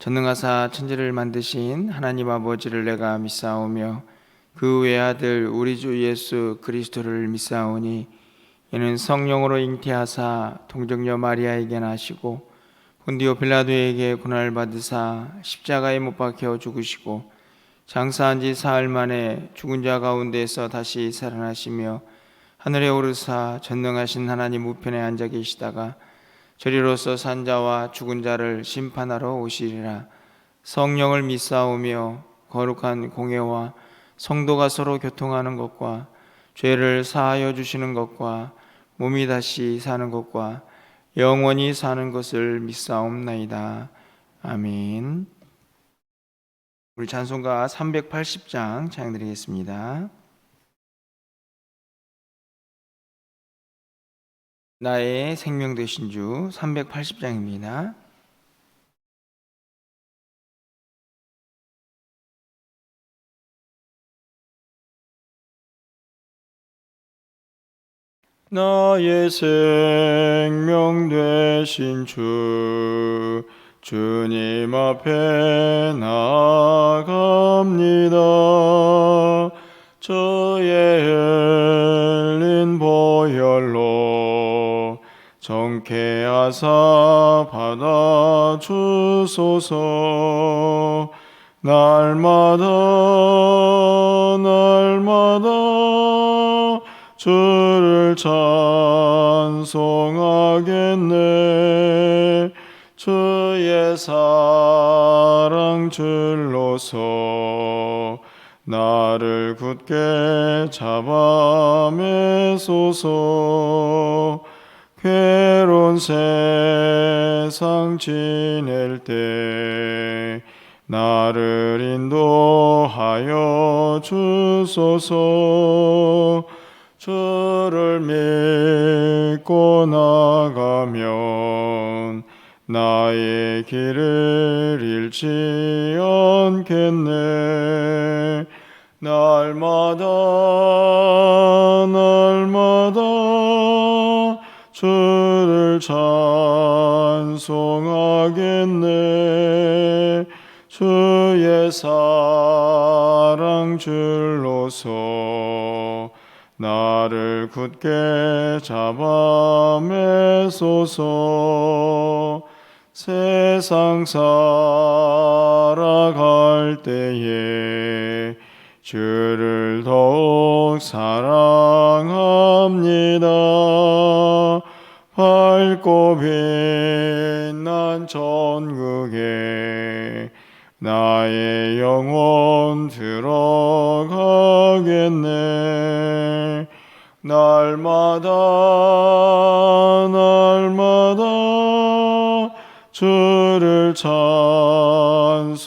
전능하사 천지를 만드신 하나님 아버지를 내가 믿사오며 그 외아들 우리 주 예수 그리스도를 믿사오니 이는 성령으로 잉태하사 동정녀 마리아에게 나시고 본디오 빌라도에게 고난을 받으사 십자가에 못 박혀 죽으시고 장사한 지 사흘 만에 죽은 자 가운데서 다시 살아나시며 하늘에 오르사 전능하신 하나님 우편에 앉아 계시다가 저리로서 산 자와 죽은 자를 심판하러 오시리라. 성령을 믿사오며 거룩한 공회와 성도가 서로 교통하는 것과 죄를 사하여 주시는 것과 몸이 다시 사는 것과 영원히 사는 것을 믿사옵나이다. 아멘. 우리 찬송가 380장 찬양드리겠습니다. 나의 생명 되신 주 380장입니다. 나의 생명 되신 주 주님 앞에 나아갑니다. 저의 흘린 보혈로 정케하사 받아주소서. 날마다 주를 찬송하겠네. 주의 사랑 줄로서 나를 굳게 잡아매소서. 괴로운 세상 지낼 때 나를 인도하여 주소서. 주를 믿고 나가면 나의 길을 잃지 않겠네. 날마다 주를 찬송하겠네. 주의 사랑 줄로서 나를 굳게 잡아매소서. 세상 살아갈 때에 주를 더욱 사랑합니다. 밝고 빛난 천국에 나의 영혼 들어가겠네. 날마다 주를 찬송하겠네.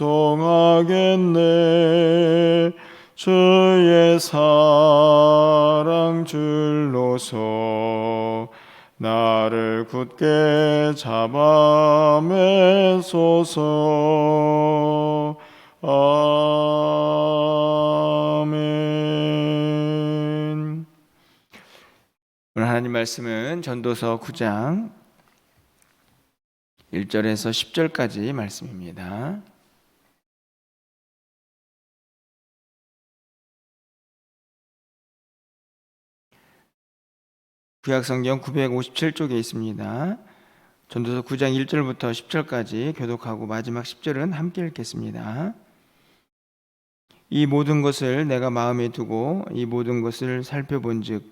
주의 사랑 줄로서 나를 굳게 잡아매소서. 아멘. 오늘 하나님 말씀은 전도서 9장 1절에서 10절까지 말씀입니다. 구약성경 957쪽에 있습니다. 전도서 9장 1절부터 10절까지 교독하고 마지막 10절은 함께 읽겠습니다. 이 모든 것을 내가 마음에 두고 이 모든 것을 살펴본즉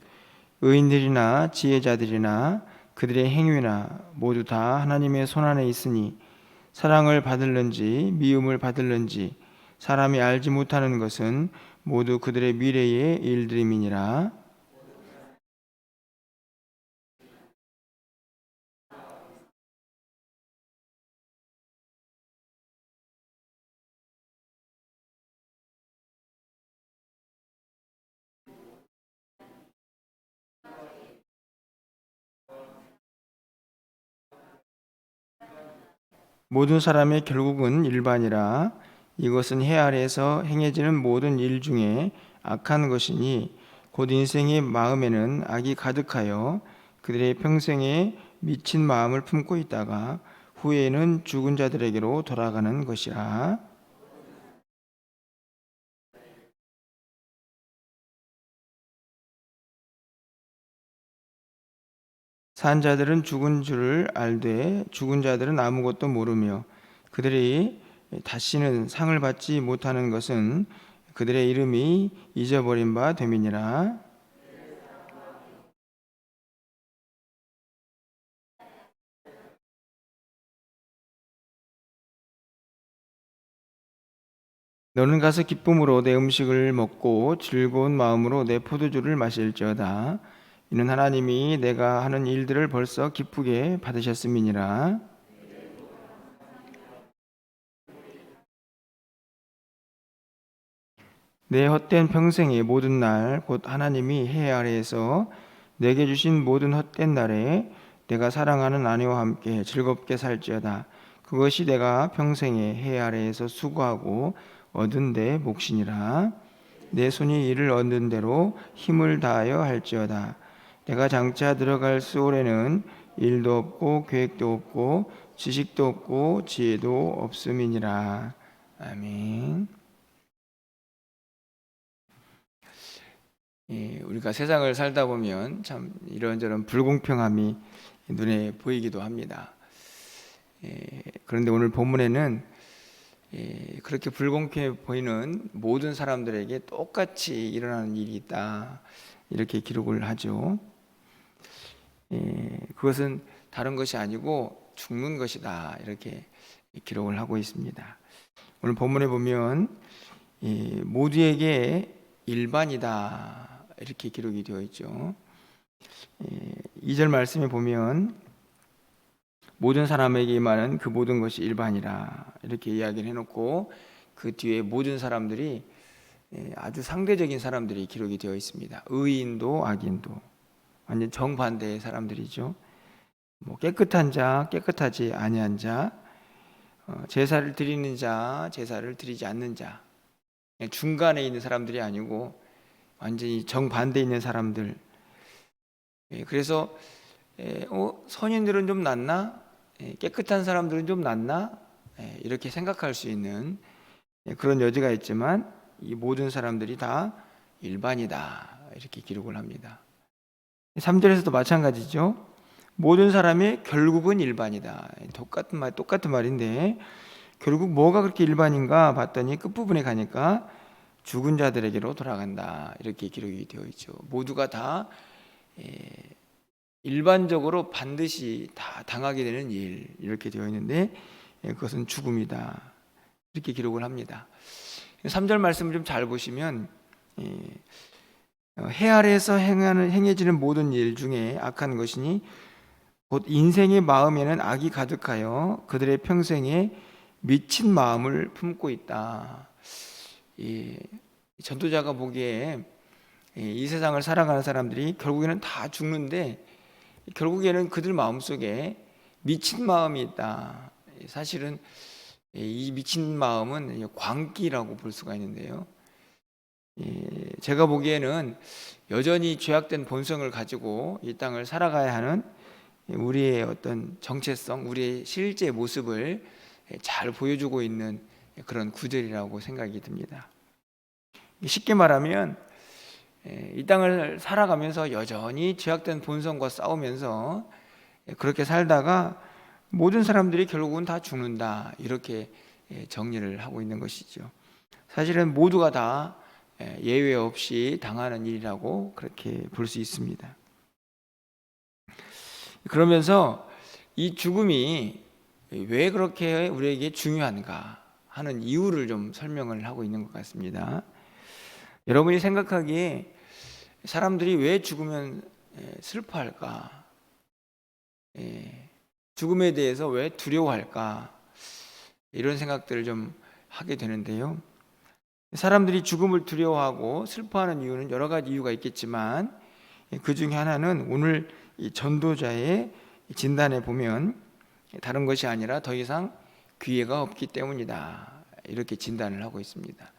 의인들이나 지혜자들이나 그들의 행위나 모두 다 하나님의 손안에 있으니 사랑을 받을는지 미움을 받을는지 사람이 알지 못하는 것은 모두 그들의 미래의 일들임이니라. 모든 사람의 결국은 일반이라. 이것은 해 아래에서 행해지는 모든 일 중에 악한 것이니 곧 인생의 마음에는 악이 가득하여 그들의 평생에 미친 마음을 품고 있다가 후에는 죽은 자들에게로 돌아가는 것이라. 산 자들은 죽은 줄을 알되 죽은 자들은 아무것도 모르며 그들이 다시는 상을 받지 못하는 것은 그들의 이름이 잊어버린 바 됨이니라. 너는 가서 기쁨으로 내 음식을 먹고 즐거운 마음으로 내 포도주를 마실지어다. 이는 하나님이 내가 하는 일들을 벌써 기쁘게 받으셨음이니라. 내 헛된 평생의 모든 날 곧 하나님이 해 아래에서 내게 주신 모든 헛된 날에 내가 사랑하는 아내와 함께 즐겁게 살지어다. 그것이 내가 평생에 해 아래에서 수고하고 얻은 내 몫이니라. 내 손이 이를 얻는 대로 힘을 다하여 할지어다. 내가 장차 들어갈 수월에는 일도 없고 계획도 없고 지식도 없고 지혜도 없음이니라. 아멘. 우리가 세상을 살다 보면 참 이런저런 불공평함이 눈에 보이기도 합니다. 그런데 오늘 본문에는 그렇게 불공평해 보이는 모든 사람들에게 똑같이 일어나는 일이 있다, 이렇게 기록을 하죠. 그것은 다른 것이 아니고 죽는 것이다, 이렇게 기록을 하고 있습니다. 오늘 본문에 보면 모두에게 일반이다, 이렇게 기록이 되어 있죠. 2절 말씀에 보면 모든 사람에게 임하는 그 모든 것이 일반이라, 이렇게 이야기를 해놓고 그 뒤에 모든 사람들이 아주 상대적인 사람들이 기록이 되어 있습니다. 의인도 악인도 완전 정반대의 사람들이죠. 뭐 깨끗한 자, 깨끗하지 아니한 자, 제사를 드리는 자, 제사를 드리지 않는 자, 중간에 있는 사람들이 아니고 완전히 정반대에 있는 사람들. 그래서 선인들은 좀 낫나? 깨끗한 사람들은 좀 낫나? 이렇게 생각할 수 있는 그런 여지가 있지만 이 모든 사람들이 다 일반이다, 이렇게 기록을 합니다. 3절에서도 마찬가지죠. 모든 사람이 결국은 일반이다. 똑같은 말인데 결국 뭐가 그렇게 일반인가 봤더니 끝부분에 가니까 죽은 자들에게로 돌아간다, 이렇게 기록이 되어 있죠. 모두가 다 일반적으로 반드시 다 당하게 되는 일, 이렇게 되어 있는데 그것은 죽음이다, 이렇게 기록을 합니다. 3절 말씀을 좀 잘 보시면 해 아래에서 행해지는 모든 일 중에 악한 것이니 곧 인생의 마음에는 악이 가득하여 그들의 평생에 미친 마음을 품고 있다. 전도자가 보기에 이 세상을 살아가는 사람들이 결국에는 다 죽는데 결국에는 그들 마음속에 미친 마음이 있다. 사실은 이 미친 마음은 광기라고 볼 수가 있는데요. 제가 보기에는 여전히 죄악된 본성을 가지고 이 땅을 살아가야 하는 우리의 어떤 정체성, 우리의 실제 모습을 잘 보여주고 있는 그런 구절이라고 생각이 듭니다. 쉽게 말하면 이 땅을 살아가면서 여전히 죄악된 본성과 싸우면서 그렇게 살다가 모든 사람들이 결국은 다 죽는다, 이렇게 정리를 하고 있는 것이죠. 사실은 모두가 다 예외 없이 당하는 일이라고 그렇게 볼 수 있습니다. 그러면서 이 죽음이 왜 그렇게 우리에게 중요한가 하는 이유를 좀 설명을 하고 있는 것 같습니다. 여러분이 생각하기에 사람들이 왜 죽으면 슬퍼할까? 죽음에 대해서 왜 두려워할까? 이런 생각들을 좀 하게 되는데요. 사람들이 죽음을 두려워하고 슬퍼하는 이유는 여러 가지 이유가 있겠지만 그 중에 하나는 오늘 이 전도자의 진단에 보면 다른 것이 아니라 더 이상 기회가 없기 때문이다, 이렇게 진단을 하고 있습니다.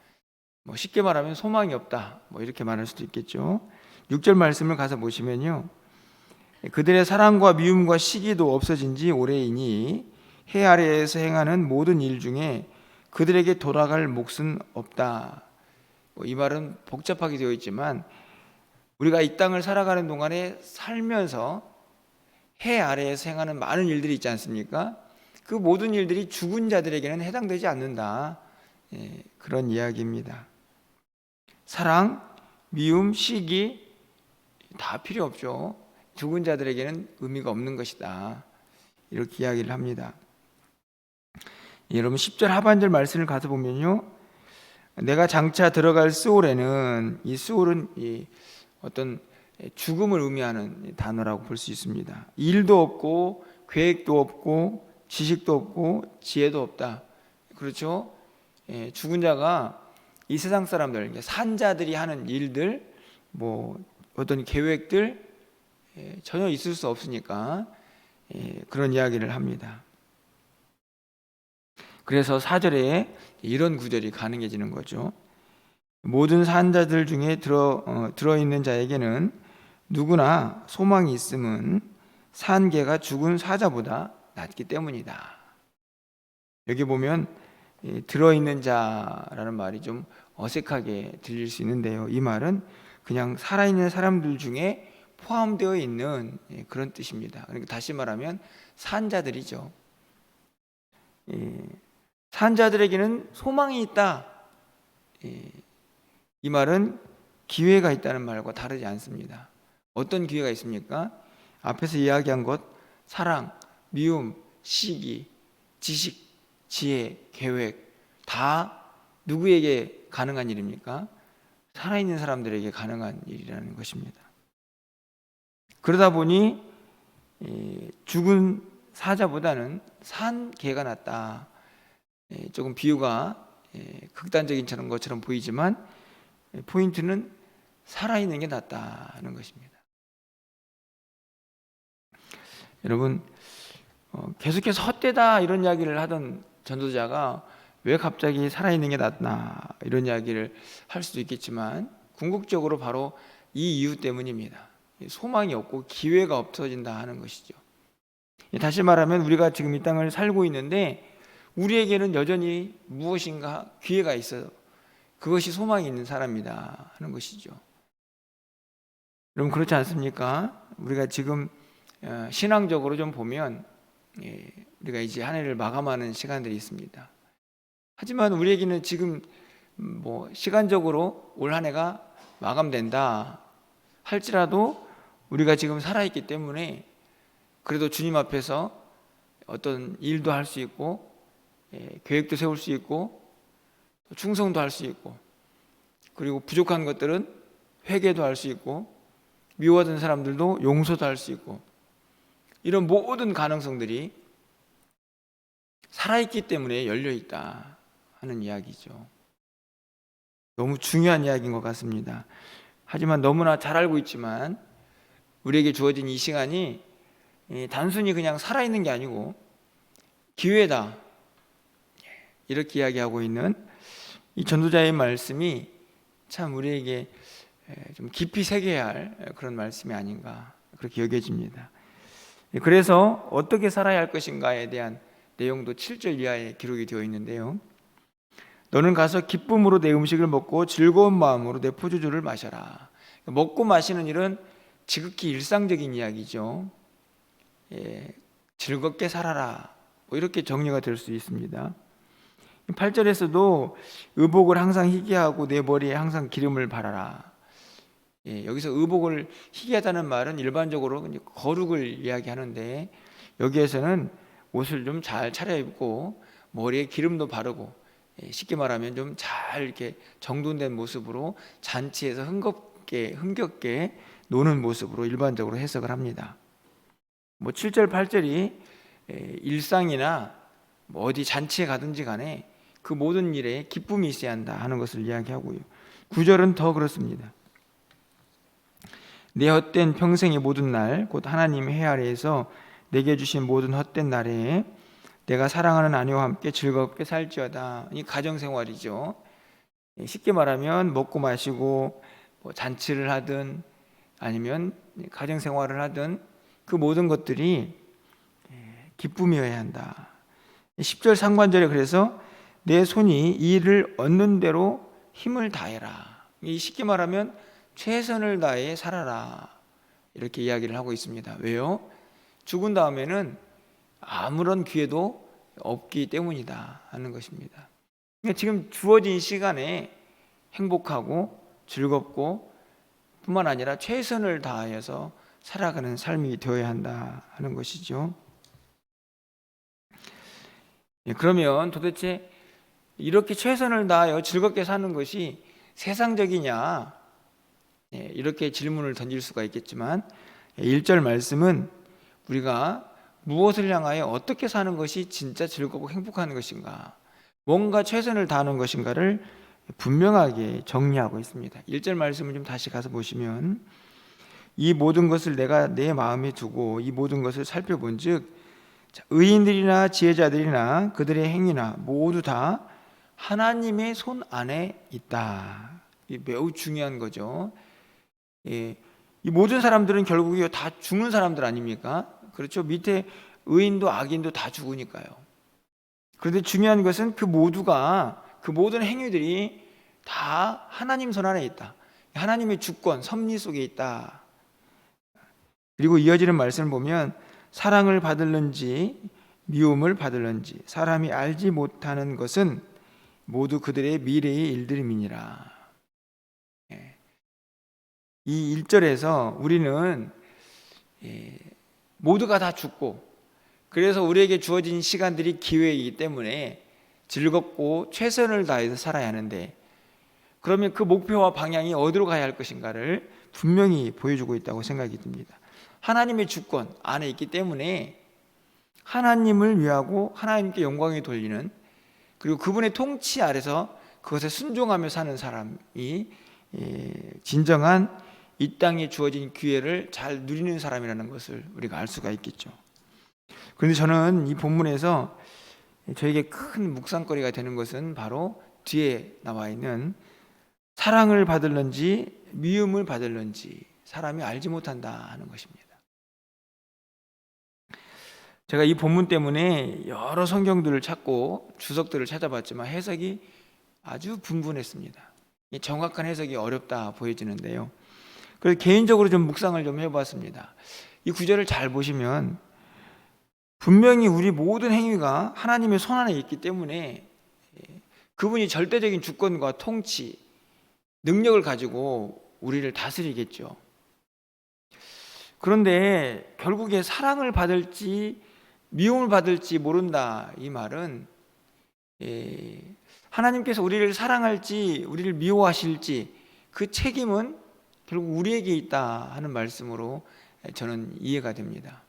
쉽게 말하면 소망이 없다, 이렇게 말할 수도 있겠죠. 6절 말씀을 가서 보시면요, 그들의 사랑과 미움과 시기도 없어진 지 오래이니 해 아래에서 행하는 모든 일 중에 그들에게 돌아갈 몫은 없다. 이 말은 복잡하게 되어 있지만 우리가 이 땅을 살아가는 동안에 살면서 해 아래에서 행하는 많은 일들이 있지 않습니까? 그 모든 일들이 죽은 자들에게는 해당되지 않는다. 그런 이야기입니다. 사랑, 미움, 시기 다 필요 없죠. 죽은 자들에게는 의미가 없는 것이다. 이렇게 이야기를 합니다. 여러분 10절 하반절 말씀을 가서 보면요, 내가 장차 들어갈 스올에는, 이 스올은 어떤 죽음을 의미하는 단어라고 볼 수 있습니다. 일도 없고 계획도 없고 지식도 없고 지혜도 없다. 그렇죠? 죽은 자가 이 세상 사람들, 산자들이 하는 일들, 뭐 어떤 계획들 전혀 있을 수 없으니까 그런 이야기를 합니다. 그래서 4절에 이런 구절이 가능해지는 거죠. 모든 산자들 중에 들어있는 자에게는 누구나 소망이 있음은 산개가 죽은 사자보다 낫기 때문이다. 여기 보면 들어있는 자라는 말이 좀 어색하게 들릴 수 있는데요, 이 말은 그냥 살아있는 사람들 중에 포함되어 있는 그런 뜻입니다. 그러니까 다시 말하면 산자들이죠. 산자들에게는 소망이 있다. 이 말은 기회가 있다는 말과 다르지 않습니다. 어떤 기회가 있습니까? 앞에서 이야기한 것, 사랑, 미움, 시기, 지식, 지혜, 계획 다 누구에게 가능한 일입니까? 살아있는 사람들에게 가능한 일이라는 것입니다. 그러다 보니 죽은 사자보다는 산 개가 낫다. 조금 비유가 극단적인 것처럼 보이지만 포인트는 살아있는 게 낫다는 것입니다. 여러분, 계속해서 헛되다 이런 이야기를 하던 전도자가 왜 갑자기 살아있는 게 낫나 이런 이야기를 할 수도 있겠지만 궁극적으로 바로 이 이유 때문입니다. 소망이 없고 기회가 없어진다 하는 것이죠. 다시 말하면 우리가 지금 이 땅을 살고 있는데 우리에게는 여전히 무엇인가 기회가 있어요. 그것이 소망이 있는 사람이다 하는 것이죠. 여러분 그렇지 않습니까? 우리가 지금 신앙적으로 좀 보면 우리가 이제 한 해를 마감하는 시간들이 있습니다. 하지만 우리에게는 지금 뭐 시간적으로 올 한 해가 마감된다 할지라도 우리가 지금 살아있기 때문에 그래도 주님 앞에서 어떤 일도 할 수 있고 계획도 세울 수 있고 충성도 할 수 있고 그리고 부족한 것들은 회개도 할 수 있고 미워하던 사람들도 용서도 할 수 있고 이런 모든 가능성들이 살아있기 때문에 열려있다 하는 이야기죠. 너무 중요한 이야기인 것 같습니다. 하지만 너무나 잘 알고 있지만 우리에게 주어진 이 시간이 단순히 그냥 살아있는 게 아니고 기회다 이렇게 이야기하고 있는 이 전도자의 말씀이 참 우리에게 좀 깊이 새겨야 할 그런 말씀이 아닌가 그렇게 여겨집니다. 그래서 어떻게 살아야 할 것인가에 대한 내용도 7절 이하에 기록이 되어 있는데요, 너는 가서 기쁨으로 내 음식을 먹고 즐거운 마음으로 내 포도주를 마셔라. 먹고 마시는 일은 지극히 일상적인 이야기죠. 즐겁게 살아라 뭐 이렇게 정리가 될 수 있습니다. 8절에서도 의복을 항상 희게하고 내 머리에 항상 기름을 바라라. 여기서 의복을 희게하다는 말은 일반적으로 거룩을 이야기하는데 여기에서는 옷을 좀 잘 차려입고 머리에 기름도 바르고 쉽게 말하면 좀 잘 이렇게 정돈된 모습으로 잔치에서 흥겹게 노는 모습으로 일반적으로 해석을 합니다. 뭐 7절 8절이 일상이나 뭐 어디 잔치에 가든지 간에 그 모든 일에 기쁨이 있어야 한다 하는 것을 이야기하고요, 9절은 더 그렇습니다. 내 헛된 평생의 모든 날 곧 하나님의 해 아래에서 내게 주신 모든 헛된 날에 내가 사랑하는 아내와 함께 즐겁게 살지어다. 이 가정생활이죠. 쉽게 말하면 먹고 마시고 뭐 잔치를 하든 아니면 가정생활을 하든 그 모든 것들이 기쁨이어야 한다. 10절 상반절에 그래서 내 손이 이 일을 얻는 대로 힘을 다해라. 쉽게 말하면 최선을 다해 살아라. 이렇게 이야기를 하고 있습니다. 왜요? 죽은 다음에는 아무런 기회도 없기 때문이다 하는 것입니다. 그러니까 지금 주어진 시간에 행복하고 즐겁고 뿐만 아니라 최선을 다하여서 살아가는 삶이 되어야 한다 하는 것이죠. 그러면 도대체 이렇게 최선을 다하여 즐겁게 사는 것이 세상적이냐, 이렇게 질문을 던질 수가 있겠지만 1절 말씀은 우리가 무엇을 향하여 어떻게 사는 것이 진짜 즐겁고 행복한 것인가, 뭔가 최선을 다하는 것인가를 분명하게 정리하고 있습니다. 1절 말씀을 좀 다시 가서 보시면, 이 모든 것을 내가 내 마음에 두고 이 모든 것을 살펴본 즉 의인들이나 지혜자들이나 그들의 행위나 모두 다 하나님의 손 안에 있다. 이 매우 중요한 거죠. 이 모든 사람들은 결국에 다 죽는 사람들 아닙니까? 그렇죠. 밑에 의인도 악인도 다 죽으니까요. 그런데 중요한 것은 그 모두가, 그 모든 행위들이 다 하나님 손 안에 있다. 하나님의 주권, 섭리 속에 있다. 그리고 이어지는 말씀을 보면 사랑을 받을는지 미움을 받을는지 사람이 알지 못하는 것은 모두 그들의 미래의 일들임이니라. 이 1절에서 우리는 모두가 다 죽고, 그래서 우리에게 주어진 시간들이 기회이기 때문에 즐겁고 최선을 다해서 살아야 하는데, 그러면 그 목표와 방향이 어디로 가야 할 것인가를 분명히 보여주고 있다고 생각이 듭니다. 하나님의 주권 안에 있기 때문에 하나님을 위하고 하나님께 영광이 돌리는, 그리고 그분의 통치 아래서 그것에 순종하며 사는 사람이 진정한 이 땅에 주어진 기회를 잘 누리는 사람이라는 것을 우리가 알 수가 있겠죠. 그런데 저는 이 본문에서 저에게 큰 묵상거리가 되는 것은 바로 뒤에 나와 있는 사랑을 받을는지 미움을 받을는지 사람이 알지 못한다 하는 것입니다. 제가 이 본문 때문에 여러 성경들을 찾고 주석들을 찾아봤지만 해석이 아주 분분했습니다. 정확한 해석이 어렵다 보여지는데요. 그래서 개인적으로 좀 묵상을 좀 해봤습니다. 이 구절을 잘 보시면 분명히 우리 모든 행위가 하나님의 손 안에 있기 때문에 그분이 절대적인 주권과 통치, 능력을 가지고 우리를 다스리겠죠. 그런데 결국에 사랑을 받을지 미움을 받을지 모른다, 이 말은 하나님께서 우리를 사랑할지 우리를 미워하실지 그 책임은 결국 우리에게 있다 하는 말씀으로 저는 이해가 됩니다.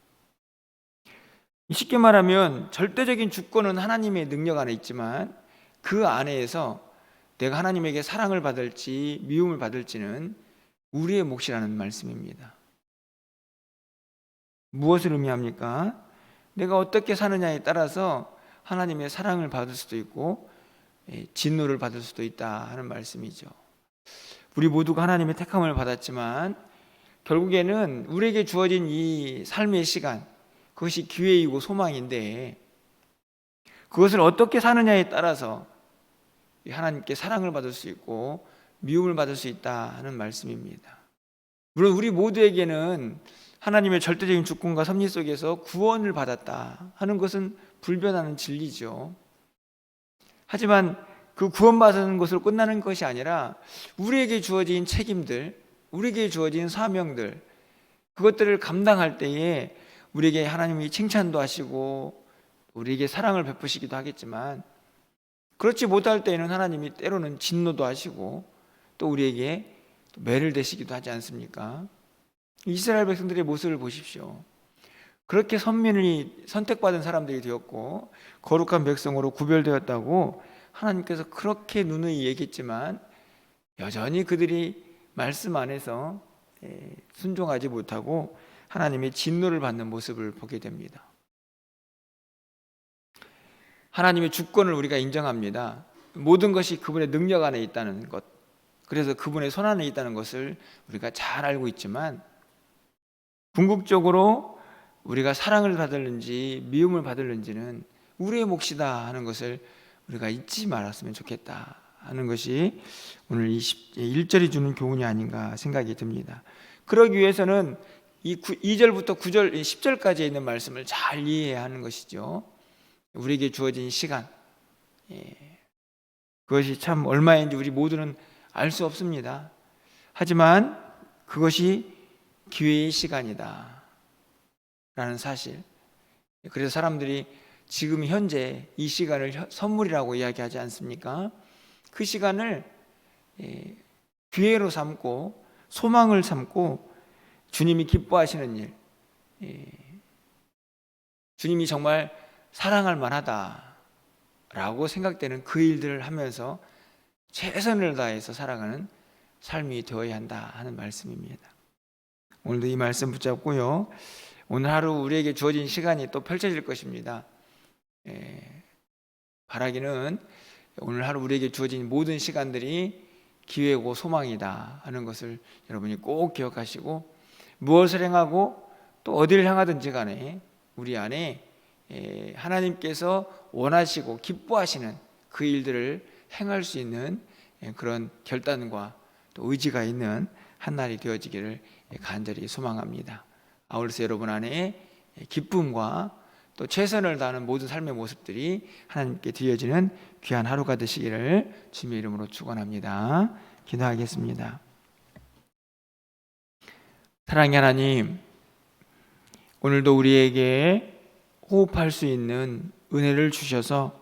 쉽게 말하면 절대적인 주권은 하나님의 능력 안에 있지만 그 안에서 내가 하나님에게 사랑을 받을지 미움을 받을지는 우리의 몫이라는 말씀입니다. 무엇을 의미합니까? 내가 어떻게 사느냐에 따라서 하나님의 사랑을 받을 수도 있고 진노를 받을 수도 있다 하는 말씀이죠. 우리 모두가 하나님의 택함을 받았지만 결국에는 우리에게 주어진 이 삶의 시간, 그것이 기회이고 소망인데 그것을 어떻게 사느냐에 따라서 하나님께 사랑을 받을 수 있고 미움을 받을 수 있다 하는 말씀입니다. 물론 우리 모두에게는 하나님의 절대적인 주권과 섭리 속에서 구원을 받았다 하는 것은 불변하는 진리죠. 하지만 그 구원받은 것으로 끝나는 것이 아니라 우리에게 주어진 책임들, 우리에게 주어진 사명들, 그것들을 감당할 때에 우리에게 하나님이 칭찬도 하시고 우리에게 사랑을 베푸시기도 하겠지만 그렇지 못할 때에는 하나님이 때로는 진노도 하시고 또 우리에게 매를 대시기도 하지 않습니까? 이스라엘 백성들의 모습을 보십시오. 그렇게 선민이 선택받은 사람들이 되었고 거룩한 백성으로 구별되었다고 하나님께서 그렇게 누누이 얘기했지만 여전히 그들이 말씀 안에서 순종하지 못하고 하나님의 진노를 받는 모습을 보게 됩니다. 하나님의 주권을 우리가 인정합니다. 모든 것이 그분의 능력 안에 있다는 것, 그래서 그분의 손 안에 있다는 것을 우리가 잘 알고 있지만 궁극적으로 우리가 사랑을 받을는지 미움을 받을는지는 우리의 몫이다 하는 것을 우리가 잊지 말았으면 좋겠다 하는 것이 오늘 1절이 주는 교훈이 아닌가 생각이 듭니다. 그러기 위해서는 이 2절부터 9절, 10절까지 있는 말씀을 잘 이해해야 하는 것이죠. 우리에게 주어진 시간, 그것이 참 얼마인지 우리 모두는 알 수 없습니다. 하지만 그것이 기회의 시간이다 라는 사실, 그래서 사람들이 지금 현재 이 시간을 선물이라고 이야기하지 않습니까? 그 시간을 기회로 삼고 소망을 삼고 주님이 기뻐하시는 일, 주님이 정말 사랑할 만하다라고 생각되는 그 일들을 하면서 최선을 다해서 살아가는 삶이 되어야 한다 하는 말씀입니다. 오늘도 이 말씀 붙잡고요, 오늘 하루 우리에게 주어진 시간이 또 펼쳐질 것입니다. 바라기는 오늘 하루 우리에게 주어진 모든 시간들이 기회고 소망이다 하는 것을 여러분이 꼭 기억하시고, 무엇을 행하고 또 어디를 향하든지 간에 우리 안에 하나님께서 원하시고 기뻐하시는 그 일들을 행할 수 있는 그런 결단과 또 의지가 있는 한 날이 되어지기를 간절히 소망합니다. 아울러서 여러분 안에 기쁨과 또 최선을 다하는 모든 삶의 모습들이 하나님께 드려지는 귀한 하루가 되시기를 주님의 이름으로 축원합니다. 기도하겠습니다. 사랑의 하나님, 오늘도 우리에게 호흡할 수 있는 은혜를 주셔서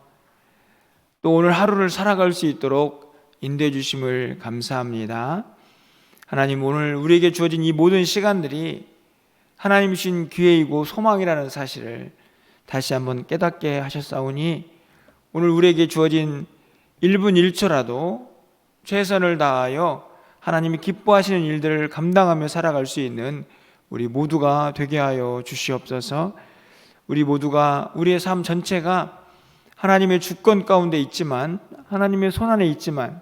또 오늘 하루를 살아갈 수 있도록 인도해 주심을 감사합니다. 하나님, 오늘 우리에게 주어진 이 모든 시간들이 하나님 주신 기회이고 소망이라는 사실을 다시 한번 깨닫게 하셨사오니, 오늘 우리에게 주어진 1분 1초라도 최선을 다하여 하나님이 기뻐하시는 일들을 감당하며 살아갈 수 있는 우리 모두가 되게 하여 주시옵소서. 우리 모두가, 우리의 삶 전체가 하나님의 주권 가운데 있지만, 하나님의 손안에 있지만,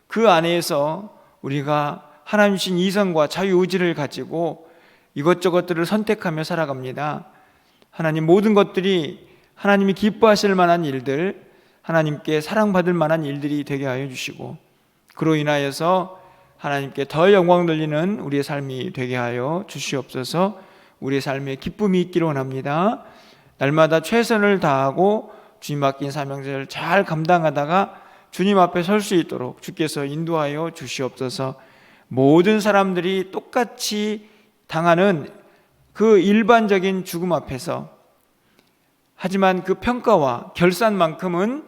그 안에서 우리가 하나님 주신 이성과 자유의지를 가지고 이것저것들을 선택하며 살아갑니다. 하나님, 모든 것들이 하나님이 기뻐하실 만한 일들, 하나님께 사랑받을 만한 일들이 되게 하여 주시고, 그로 인하여서 하나님께 더 영광 돌리는 우리의 삶이 되게 하여 주시옵소서. 우리의 삶에 기쁨이 있기를 원합니다. 날마다 최선을 다하고 주님 맡긴 사명을 잘 감당하다가 주님 앞에 설 수 있도록 주께서 인도하여 주시옵소서. 모든 사람들이 똑같이 당하는 그 일반적인 죽음 앞에서, 하지만 그 평가와 결산만큼은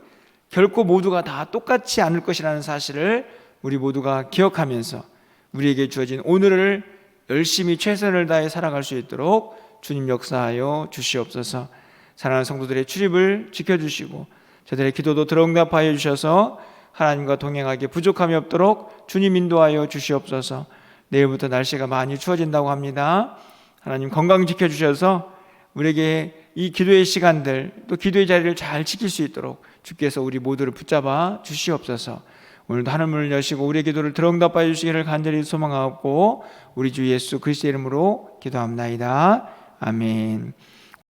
결코 모두가 다 똑같지 않을 것이라는 사실을 우리 모두가 기억하면서 우리에게 주어진 오늘을 열심히 최선을 다해 살아갈 수 있도록 주님 역사하여 주시옵소서. 사랑하는 성도들의 출입을 지켜주시고 저들의 기도도 들어응답하여 주셔서 하나님과 동행하기에 부족함이 없도록 주님 인도하여 주시옵소서. 내일부터 날씨가 많이 추워진다고 합니다. 하나님 건강 지켜주셔서 우리에게 이 기도의 시간들, 또 기도의 자리를 잘 지킬 수 있도록 주께서 우리 모두를 붙잡아 주시옵소서. 오늘도 하늘문을 여시고 우리의 기도를 들어응답하여 주시기를 간절히 소망하고 우리 주 예수 그리스도의 이름으로 기도합나이다. 아멘.